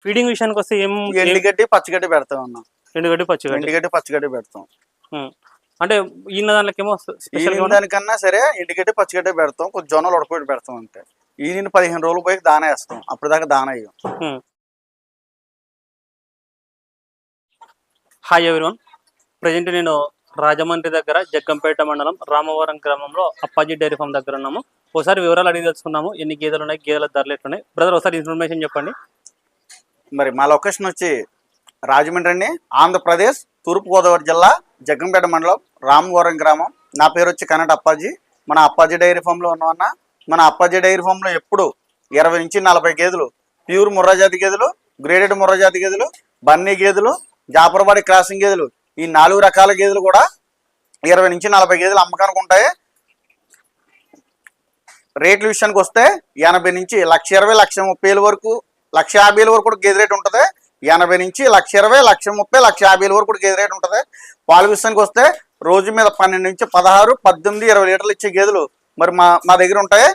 Feeding విషయానికి వస్తే ఎండుగడ్డి పచ్చిగడ్డి పెడతాం అన్న. ఎండుగడ్డి పచ్చిగడ్డి పెడతాం. అంటే ఈయన దానికేమో దానికన్నా సరే ఎండుగడ్డి పచ్చిగడ్డి పెడతాం, కొంచెం జొన్నలు ఉడకబెట్టి పెడతాం అంతే. ఈయన 15 రోజులు పోయి దానా వేస్తాం, అప్పుడు దాకా దానా అయ్యాం. హాయ్ ఎవరివన్, ప్రజెంట్ నేను రాజమండ్రి దగ్గర జగ్గంపేట మండలం రామవరం గ్రామంలో అప్పాజీ డైరీ ఫామ్ దగ్గర ఉన్నాము. ఒకసారి వివరాలు అడిగి తెలుసుకున్నాము. ఎన్ని గేదెలు ఉన్నాయి, గేదెల ధరలు ఎట్లున్నాయి. బ్రదర్ ఒకసారి ఇన్ఫర్మేషన్ చెప్పండి. మరి మా లొకేషన్ వచ్చి రాజమండ్రి అండి, ఆంధ్రప్రదేశ్, తూర్పుగోదావరి జిల్లా, జగ్గంపేట మండలం, రామవరం గ్రామం. నా పేరు వచ్చి కన్నడ అప్పాజీ. మన అప్పాజీ డైరీ ఫామ్లో ఉన్నామన్న. మన అప్పాజీ డైరీ ఫామ్లో ఎప్పుడు 20 నుంచి 40 గేదెలు ప్యూర్ ముర్రాజాతి గేదెలు, గ్రేడెడ్ ముర్రాజాతి గేదెలు, బన్నీ గేదెలు, జాపరవాడి క్రాసింగ్ గేదెలు, ఈ 4 రకాల గేదెలు కూడా 20 నుంచి 40 గేదెలు అమ్మకానికి ఉంటాయి. రేట్ల విషయానికి వస్తే 80 నుంచి 1,20,000, 1,30,000 వరకు, 1,50,000 వరకు కూడా గేదె రేట్ ఉంటుంది. 80 నుంచి 1,20,000, 130,000, 150,000 వరకు కూడా గేదె రేట్ ఉంటుంది. పాల విషయానికి వస్తే రోజు మీద 12 నుంచి 16, 18, 20 లీటర్లు ఇచ్చే గేదెలు మరి మా దగ్గర ఉంటాయి.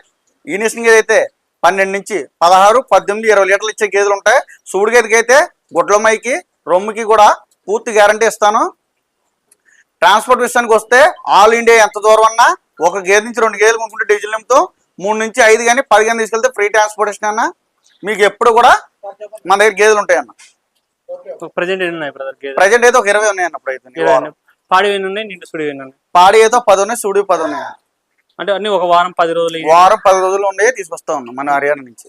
ఈనిషన్ గేదె అయితే 12 నుంచి 16, 18, 20 లీటర్లు ఇచ్చే గేదెలు ఉంటాయి. సూడి గేదెకి అయితే గుడ్లమ్మాయికి, రొమ్ముకి కూడా పూర్తి గ్యారంటీ ఇస్తాను. ట్రాన్స్పోర్ట్ విషయానికి వస్తే ఆల్ ఇండియా ఎంత దూరం అన్నా, ఒక గేదె నుంచి 2 గేదెలు కొనుక్కుంటే డీజిల్ నింపుతూ 3 నుంచి 5 కానీ 10 కానీ తీసుకెళ్తే ఫ్రీ ట్రాన్స్పోర్టేషన్ అన్న. మీకు ఎప్పుడు కూడా మన దగ్గర గేదెలు ఉంటాయన్న. ప్రజెంట్ అయితే ఒక 20 ఉన్నాయన్న. పాడి ఉన్నాయి, నిండు సుడి ఉన్నాయి. పాడి అయితే 10 ఉన్నాయి, సుడి 10 ఉన్నాయి. అంటే అన్ని ఒక వారం 10 రోజులు ఉండే తీసుకొస్తా ఉన్నాం మన హర్యానా నుంచి.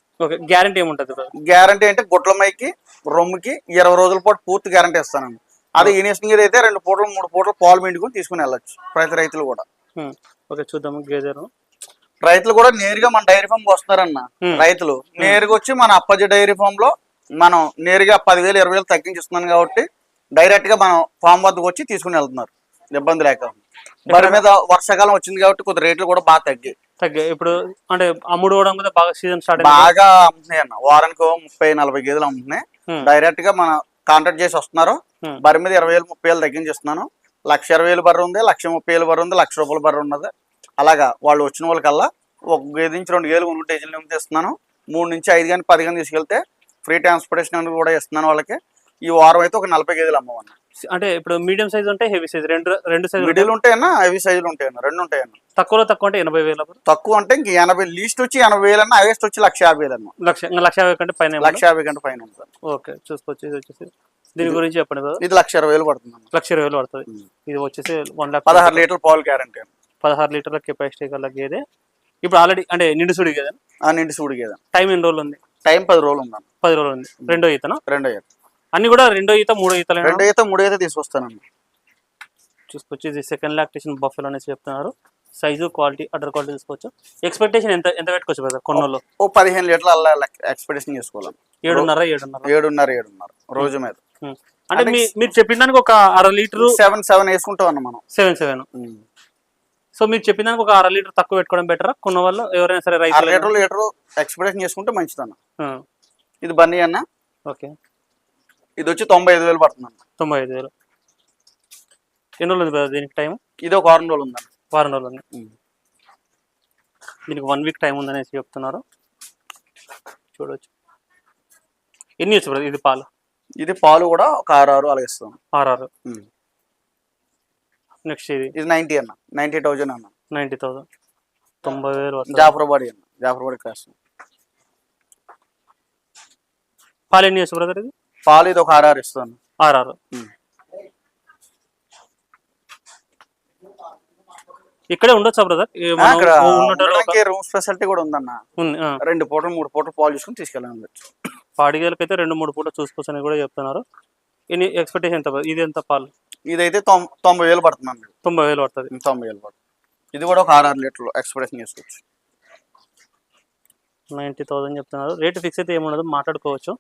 గ్యారంటీ ఏముంటది? గ్యారంటీ అంటే గుడ్లమ్మాయికి, రొమ్ముకి 20 రోజుల పాటు పూర్తి గ్యారంటీ ఇస్తానండి. అదే ఈనిషన్ గేదె అయితే 2 పూటలు 3 పూటలు పాలు పిండుకొని తీసుకుని వెళ్ళొచ్చు ప్రతి రైతులు కూడా. చూద్దాము గేదెలు. రైతులు కూడా నేరుగా మన డైరీ ఫామ్ వస్తున్నారన్న. రైతులు నేరుగా వచ్చి మన అప్పాజీ డైరీ ఫామ్ లో మనం నేరుగా 10,000, 20,000 తగ్గించిస్తున్నాను కాబట్టి డైరెక్ట్ గా మనం ఫామ్ వద్దకు వచ్చి తీసుకుని వెళ్తున్నారు ఇబ్బంది లేక. బరి మీద వర్షాకాలం వచ్చింది కాబట్టి కొద్ది రేట్లు కూడా బాగా తగ్గాయి. ఇప్పుడు అంటే అమ్ముడు బాగా సీజన్ స్టార్ట్ బాగా అమ్ముతున్నాయి అన్న. వారానికి 30-40 గేదెలు అమ్ముతున్నాయి. డైరెక్ట్ గా మన కాంటాక్ట్ చేసి వస్తున్నారు. బరి మీద 20,000, 30,000 తగ్గించిస్తున్నాను. 1,20,000 బర్రె ఉంది, 1,30,000 బర్రె ఉంది, 1,00,000 రూపాయల బర్రె ఉన్నది. అలాగా వాళ్ళు వచ్చిన వాళ్ళకల్లా ఒక గేదె నుంచి 2 గేదెలు కొనుక్కుంటే డీజిల్ నింపితే ఇస్తున్నాను. 3 నుంచి 5 కానీ 10 కానీ తీసుకెళ్తే ఫ్రీ ట్రాన్స్పోర్టేషన్ అనేది కూడా ఇస్తున్నాను వాళ్ళకి. ఈ వారం అయితే ఒక 40 గేదెలు అమ్మవన్న. అంటే ఇప్పుడు మీడియం సైజ్ ఉంటాయి, హెవీ సైజ్, రెండు సైజ్ మిడిల్ ఉంటాయన్నా, హెవీ సైజులు ఉంటాయన్న, 2 ఉంటాయన్న. తక్కువ అంటే 80,000. తక్కువ అంటే ఇంక 80, లీస్ట్ వచ్చి 80,000 అన్న, హైయెస్ట్ వచ్చి 1,50,000 అన్న. 1,50,000 కంటే పైన, 1,50,000 కంటే పైన ఉంటుంది. ఓకే, చూసుకోవచ్చు. ఇది వచ్చేసి దీని గురించి చెప్పండి. ఇది 1,20,000 పడుతుంది. 1,20,000 పడుతుంది. ఇది వచ్చేసి 16 లీటర్ పాలు గ్యారంటీ. 16 లీటర్ల కెపాసిటీ గల గేదె. ఇప్పుడు ఆల్రెడీ అంటే నిండు సుడి గేదె. నిండు సుడి గేదె. టైం ఎన్ని రోజులు ఉంది? టైం 10 రోజులు ఉంది. 10 రోజులు ఉంది. రెండో ఈతనా? రెండో ఈత. అన్ని కూడా రెండో ఈత, మూడో ఈత? మూడో ఈత తీసుకొస్తానండి. చూసుకోవచ్చు. ఇది సెకండ్ లాక్టేషన్ బఫెలో అనేసి చెప్తున్నారు. సైజు, క్వాలిటీ, అడర్ క్వాలిటీ తీసుకోవచ్చు. ఎక్స్పెక్టేషన్ ఎంత పెట్టుకోవచ్చు కదా కొన్నోళ్ళు? 15 లీటర్లు అలా ఎక్స్పెక్టేషన్ చేసుకోవాలి. 7.5 రోజు మీద. అంటే మీరు చెప్పిన దానికి ఒక 1/2 లీటర్ 7 వేసుకుంటాం అన్న మనం. 7. సో మీరు చెప్పిన దానికి ఒక 1/2 లీటర్ తక్కువ పెట్టుకోవడం బెటర్ కొన్న వాళ్ళు ఎవరైనా సరే? లీటర్ ఎక్స్పెక్టేషన్ చేసుకుంటే మంచిదన్న. ఇది బన్నీ అన్న. ఓకే. ఇది వచ్చి 95,000 పడుతుంది అన్న. 95,000. ఎన్ని రోజులు ఉంది దీనికి టైం? ఇది ఒక 6 రోజులు ఉందండి. 6 రోజులు ఉంది. దీనికి 1 వీక్ టైం ఉందనేసి చెప్తున్నారు. చూడవచ్చు. ఎన్ని వచ్చు ఇది పాలు? ఇది పాలు కూడా ఒక 6 అలాగే ఇస్తాం. 6. నెక్స్ట్ ఇది 90 అన్న. 90,000 అన్న. 90,000. 90,000. జాఫర్బాడి అన్న. జాఫర్బాడి క్రాస్. పాలు ఎన్ని వచ్చు బ్రదర్ ఇది? పాలు ఇది ఒక 6 ఇస్తాను. 6. ఇక్కడే ఉండొచ్చా బ్రదర్? రూమ్ స్పెషాలిటీ కూడా ఉందన్న. 2 పూటలు 3 పూటలు పాలు చూసుకుని తీసుకెళ్ళండి. పాడిగేలకి అయితే 2-3 పూటలు చూసుకోవచ్చు అని కూడా చెప్తున్నారు. ఎన్ని ఎక్స్పెక్టేషన్ ఎంత? ఇది ఎంత పాలు? ఇదైతే 90,000 పడుతుంది అండి. 90,000 పడుతుంది. 90,000 పడుతుంది. ఇది కూడా ఒక 6 లీటర్లు ఎక్స్పెక్టేషన్ చేసుకోవచ్చు. 90,000 చెప్తున్నారు. రేట్ ఫిక్స్ అయితే ఏముండదు, మాట్లాడుకోవచ్చు.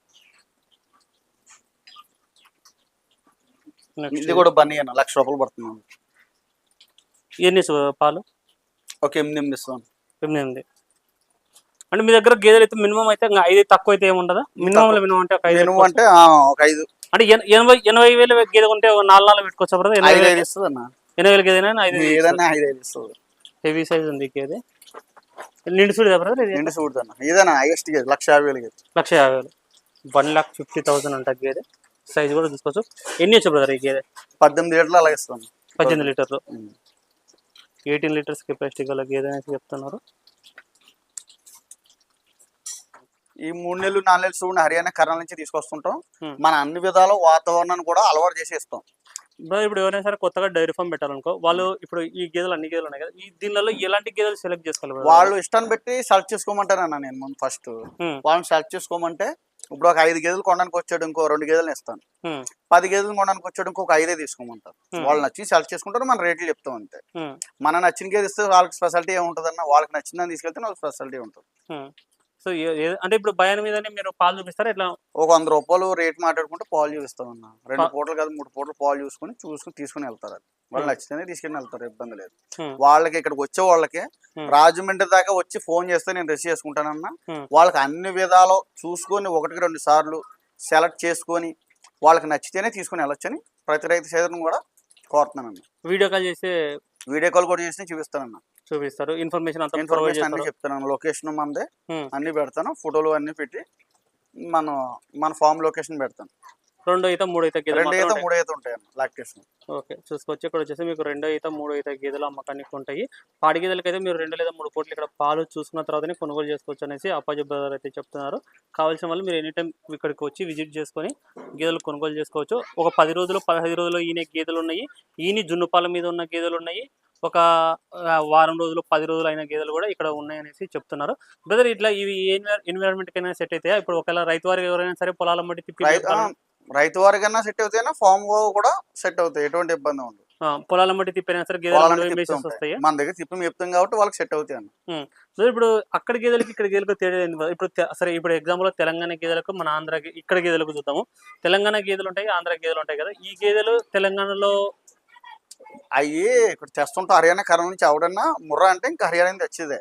ఇది కూడా బన్నీ అన్న. 1,00,000 రూపాయలు పడుతుంది. ఎన్ని పాలు? ఒక 8 ఇస్తాను. 8. అంటే మీ దగ్గర గేదెలు అయితే మినిమం అయితే 5 తక్కువ అయితే ఏముండదా? మినిమం అంటే ఒక 5 అంటే ఒక 5 అంటే 80,000 గేదె ఉంటే 4 పెట్టుకోవచ్చా బ్రదర్? 5 ఇస్తుంది అన్న. 80,000 గేదెనా? 5 ఇస్తుంది. హెవీ సైజ్ ఉంది గేదె. నిండు సుడి బ్రదర్? నిండు సుడి అన్న. ఇదేనా హైయెస్ట్ గేదె 1,50,000. 1,50,000. 1,50,000 అంట గేదె. సైజ్ కూడా చూసుకోవచ్చు. ఎన్ని వచ్చు బ్రదర్ ఈ గేదె? 18 లీటర్లు అలా ఇస్తాను. 18 లీటర్లు, 18 లీటర్స్ కెపాసిటీ గల గేదె అనేది చెప్తున్నారు. ఈ 3 నెలలు 4 నెలలు చూడండి హర్యానా కర్నూలు నుంచి తీసుకొస్తుంటాం. మన అన్ని విధాల వాతావరణాన్ని కూడా అలవాటు చేసి ఇస్తాం. ఇప్పుడు ఎవరైనా సరే కొత్తగా డైరీ ఫామ్ పెట్టాలనుకో, వాళ్ళు ఇప్పుడు ఈ గేదెలు అన్ని గేదెలు ఉన్నాయి కదా, ఈ దీనిలో ఎలాంటి గేదెలు సెలెక్ట్ చేసుకోవాలి? వాళ్ళు ఇష్టాన్ని బట్టి సెలెక్ట్ చేసుకోమంటారన్న. నేను ముందు ఫస్ట్ వాళ్ళని సెలెక్ట్ చేసుకోమంటే, ఇప్పుడు ఒక 5 గేదెలు కొనడానికి వచ్చాడు, ఇంకో 2 గేదెలు ఇస్తాను. 10 గేదెలు కొనడానికి వచ్చాడు, ఇంకొక 5 తీసుకోమంటారు. వాళ్ళు నచ్చి సెలెక్ట్ చేసుకుంటారు, మన రేట్లు చెప్తాం అంతే. మన నచ్చిన గేదె ఇస్తే వాళ్ళకి స్పెషాలిటీ ఏముంటుందన్న, వాళ్ళకి నచ్చిందని తీసుకెళ్తే వాళ్ళకి స్పెషాలిటీ ఉంటుంది. సో అంటే ఇప్పుడు భయాన్ని మీదనే మీరు పాలు చూపిస్తారా ఎట్లా? ఒక 100 రూపాయలు రేట్ మాట్లాడుకుంటే పాలు చూపిస్తామన్న. 2 పూటలు కాదు 3 పూటలు పాలు చూసుకుని తీసుకుని వెళ్తారు. అది వాళ్ళు నచ్చితేనే తీసుకుని వెళ్తారు, ఇబ్బంది లేదు. వాళ్ళకి ఇక్కడికి వచ్చే వాళ్ళకి రాజమండ్రి దాకా వచ్చి ఫోన్ చేస్తే నేను రిసీవ్ చేసుకుంటానన్నా. వాళ్ళకి అన్ని విధాలు చూసుకొని 1-2 సార్లు సెలెక్ట్ చేసుకొని వాళ్ళకి నచ్చితేనే తీసుకుని వెళ్ళొచ్చని ప్రతి రైతు సోదరుని కూడా కోరుతున్నానన్న. వీడియో కాల్ చేసి కూడా చేసి చూపిస్తానన్న. చూపిస్తారు, ఇన్ఫర్మేషన్ అన్ని చెప్తాను. లొకేషన్ మందే అన్ని పెడతాను, ఫోటోలు అన్ని పెట్టి మన ఫామ్ లొకేషన్ పెడతాను. 2 ఈత 3 ఈత గేదెలు 2 ఈత 3 ఈత ఉంటాయి లాక్టేషన్. ఓకే, చూసుకోవచ్చు. ఇక్కడ వచ్చేసి మీకు 2 ఈత 3 ఈత గేదెలు అమ్మకానికి ఉంటాయి. పాడి గేదెలకి అయితే మీరు 2 లేదా 3 పూటలు ఇక్కడ పాలు చూసుకున్న తర్వాతనే కొనుగోలు చేసుకోవచ్చు అనేసి అప్పాజీ బ్రదర్ అయితే చెప్తున్నారు. కావాల్సిన వాళ్ళు మీరు ఎనీ టైం ఇక్కడికి వచ్చి విజిట్ చేసుకొని గేదెలు కొనుగోలు చేసుకోవచ్చు. ఒక 10 రోజులు 15 రోజులు ఈయన గేదెలు ఉన్నాయి, ఈయన జున్నుపాల మీద ఉన్న గేదెలు ఉన్నాయి, ఒక వారం రోజులు 10 రోజులు అయిన గేదెలు కూడా ఇక్కడ ఉన్నాయనేసి చెప్తున్నారు. బ్రదర్ ఇట్లా ఇవి ఎన్విరాన్మెంట్ కైనా సెట్ అవుతాయా? ఇప్పుడు ఒకవేళ రైతు వారికి ఎవరైనా సరే పొలాల మట్టి తిప్పి రైతు వారికైనా సెట్ అవుతాయి, ఫామ్ కూడా సెట్ అవుతాయి, ఎటువంటి ఇబ్బంది ఉండదు. పొలాల మట్టి తిప్పినా సరే గేదెలు వస్తాయి, మన దగ్గర తిప్పి చెప్తాం కాబట్టి వాళ్ళకి సెట్ అవుతాయి అన్న. ఇప్పుడు అక్కడ గేదెలకి ఇక్కడ గేదెలకు తేడా ఏంది? ఇప్పుడు సరే, ఇప్పుడు ఎగ్జాంపుల్ తెలంగాణ గేదెలకు మన ఆంధ్ర ఇక్కడ గేదెలకు చూద్దాము. తెలంగాణ గేదెలు ఉంటాయి, ఆంధ్ర గేదెలు ఉంటాయి కదా. ఈ గేదెలు తెలంగాణలో అవి ఇక్కడ తెస్తుంటే హర్యానా కర్నూలు నుంచి ఎవడన్నా ముర్రా అంటే ఇంకా హర్యానా నుంచి వచ్చేదే.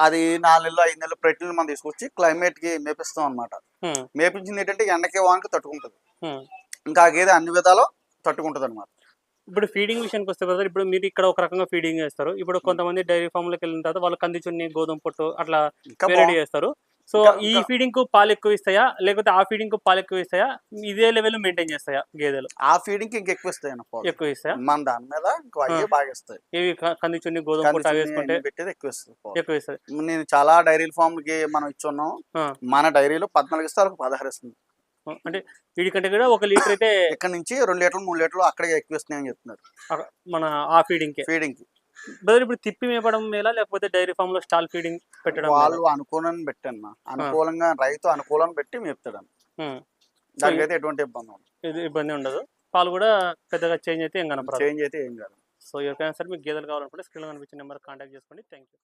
అది 4 నెలలు 5 నెలలు ప్రతిని మనం తీసుకొచ్చి క్లైమేట్ కి మేపిస్తాం అనమాట. మేపించింది ఏంటంటే ఎండకి వానికి తట్టుకుంటది, ఇంకా ఆ గేదె అన్ని విధాలు తట్టుకుంటది అనమాట. ఇప్పుడు ఫీడింగ్ విషయానికి వస్తే కదా, ఇప్పుడు మీరు ఇక్కడ ఒక రకంగా ఫీడింగ్ చేస్తారు. ఇప్పుడు కొంతమంది డైరీ ఫామ్ లోకి వెళ్ళిన తర్వాత వాళ్ళు కంది చున్ని, గోధుమ పొట్టు అట్లా రెడీ చేస్తారు. సో ఈ ఫీడింగ్ కు పాలు ఎక్కువ ఇస్తాయా, లేకపోతే ఆ ఫీడింగ్ కు పాలు ఎక్కువ ఇస్తాయా, ఇదే లెవెల్ మెయింటైన్ చేస్తాయా గేదెలు? ఆ ఫీడింగ్ ఇంకా ఎక్కువ ఇస్తాయి, ఎక్కువ ఇస్తాయా? మన దాని మీద బాగా ఇస్తాయి. ఇవి కంది చున్ని, గోధుమ పొట్టు వేసుకుంటే పెట్టేది ఎక్కువ ఇస్తుంది. నేను చాలా డైరీ ఫామ్ కి మనం ఇచ్చున్నాం, మన డైరీలో 14 ఇస్తే 16 ఇస్తుంది. అంటే వీడి కంటే కూడా 1 లీటర్ అయితే ఇక్కడ నుంచి 2 లీటర్లు 3 లీటర్లు అక్కడికి ఎక్కువ ఇస్తున్నాయి అని చెప్తున్నారు మన ఆ ఫీడింగ్ కి. బ్రదర్ ఇప్పుడు తిప్పి మేపడం మేలా, లేకపోతే డైరీ ఫామ్ లో స్టాల్ ఫీడింగ్ పెట్టడం? వాళ్ళు అనుకూలంగా పెట్టాను, అనుకూలంగా రైతు అనుకూలంగా పెట్టి మేపుతాడు, దానికైతే ఎటువంటి ఇబ్బంది ఉండదు. పాలు కూడా పెద్దగా చేంజ్ అయితే ఏం కనపడదు. చేంజ్ అయితే ఏం కాదు. సో ఎవరికైనా సరే మీకు గేదెలు కావాలనుకుంటే స్క్రీన్ లో కనిపించిన నెంబర్ కాంటాక్ట్ చేసుకోండి. Thank you.